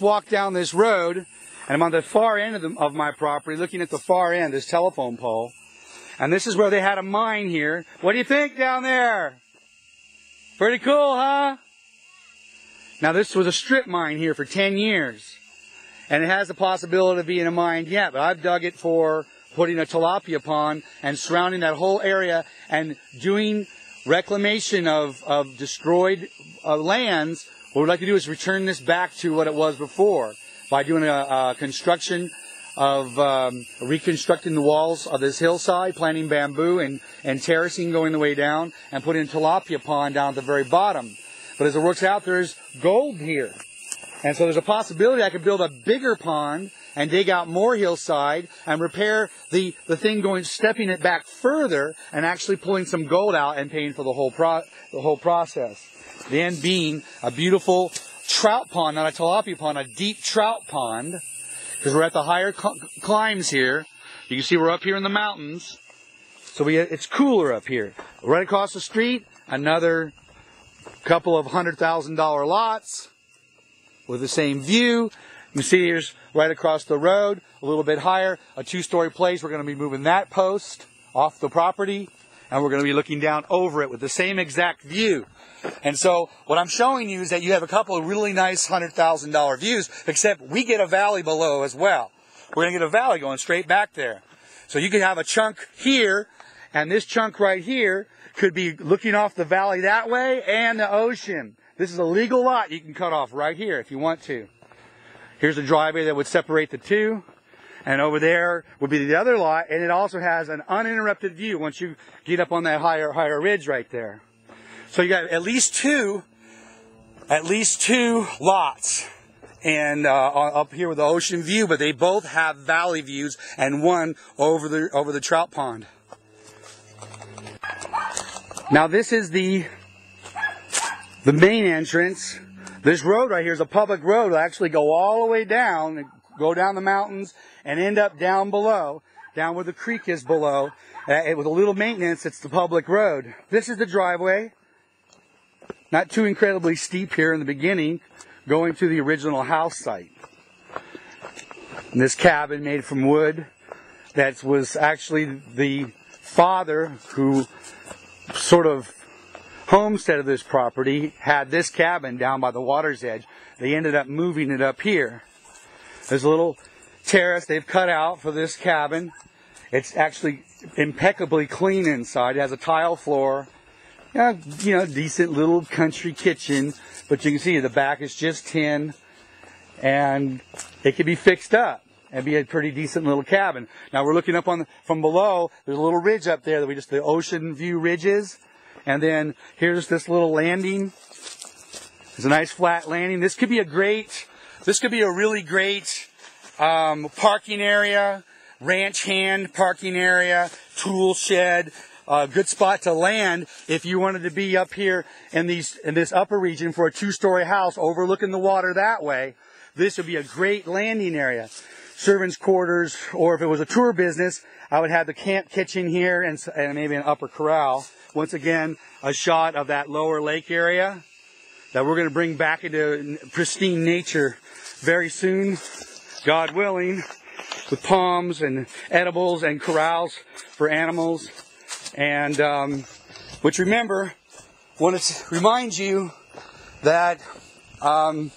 Walk down this road, and I'm on the far end of my property, looking at the far end, this telephone pole. And this is where they had a mine here. What do you think down there? Pretty cool, huh? Now this was a strip mine here for 10 years. And it has the possibility of being a mine yet, but I've dug it for putting a tilapia pond and surrounding that whole area and doing reclamation of destroyed lands. What we'd like to do is return this back to what it was before by doing a construction of reconstructing the walls of this hillside, planting bamboo and terracing going the way down, and putting a tilapia pond down at the very bottom. But as it works out, there's gold here. And so there's a possibility I could build a bigger pond and dig out more hillside and repair the thing stepping it back further and actually pulling some gold out and paying for the whole process. The end being a beautiful trout pond, not a tilapia pond, a deep trout pond, because we're at the higher climbs here. You can see we're up here in the mountains, so it's cooler up here. Right across the street, another couple of $100,000 lots with the same view. You can see here's right across the road, a little bit higher, a two-story place. We're going to be moving that post off the property, and we're going to be looking down over it with the same exact view. And so what I'm showing you is that you have a couple of really nice $100,000 views, except we get a valley below as well. We're going to get a valley going straight back there. So you could have a chunk here, and this chunk right here could be looking off the valley that way and the ocean. This is a legal lot you can cut off right here if you want to. Here's a driveway that would separate the two. And over there would be the other lot, and it also has an uninterrupted view once you get up on that higher ridge right there. So you got at least two lots, and up here with the ocean view, but they both have valley views, and one over the trout pond. Now this is the main entrance. This road right here is a public road. It'll actually go all the way down, go down the mountains, and end up down below, down where the creek is below. With a little maintenance, it's the public road. This is the driveway. Not too incredibly steep here in the beginning, going to the original house site. And this cabin made from wood, that was actually the father who sort of homesteaded this property, had this cabin down by the water's edge. They ended up moving it up here. There's a little terrace they've cut out for this cabin. It's actually impeccably clean inside. It has a tile floor. Decent little country kitchen, but you can see the back is just tin, and it can be fixed up and be a pretty decent little cabin. Now we're looking up from below. There's a little ridge up there that the ocean view ridges, and then here's this little landing. There's a nice flat landing. This could be a really great parking area, ranch hand parking area, tool shed. A good spot to land if you wanted to be up here in this upper region for a two-story house overlooking the water that way. This would be a great landing area. Servants' quarters, or if it was a tour business, I would have the camp kitchen here and maybe an upper corral. Once again, a shot of that lower lake area that we're going to bring back into pristine nature very soon, God willing, with palms and edibles and corrals for animals. And which, remember, want to remind you that I'm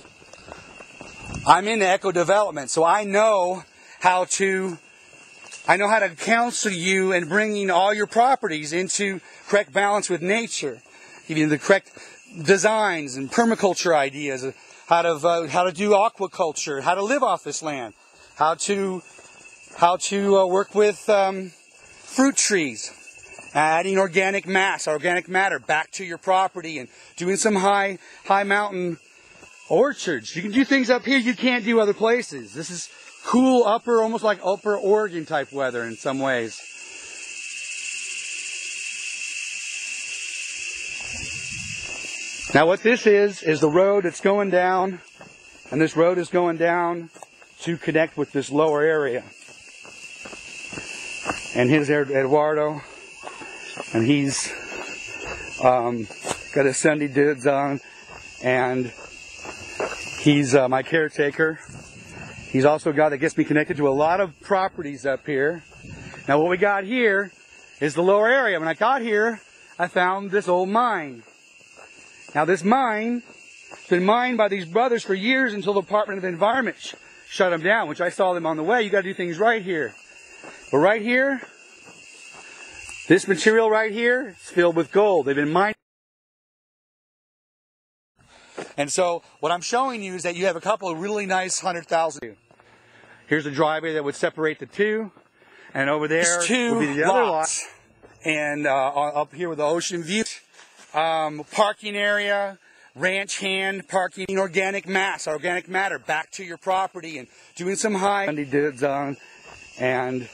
into eco development, so I know how to counsel you in bringing all your properties into correct balance with nature, giving you the correct designs and permaculture ideas, how to do aquaculture, how to live off this land, how to work with fruit trees. Adding organic matter back to your property, and doing some high mountain orchards. You can do things up here you can't do other places. This is cool almost like upper Oregon type weather in some ways. Now what this is the road that's going down, and this road is going down to connect with this lower area. And here's Eduardo. And he's got his Sunday duds on, and He's my caretaker. He's also a guy that gets me connected to a lot of properties up here. Now what we got here is the lower area. When I got here, I found this old mine. Now this mine has been mined by these brothers for years until the Department of Environment shut them down, which I saw them on the way. You got to do things right here. But right here, this material right here is filled with gold. They've been mining. And so what I'm showing you is that you have a couple of really nice 100,000. Here's a driveway that would separate the two. And over there would be the other lot. And up here with the ocean view. Parking area, ranch hand, parking, organic matter back to your property and doing some high. And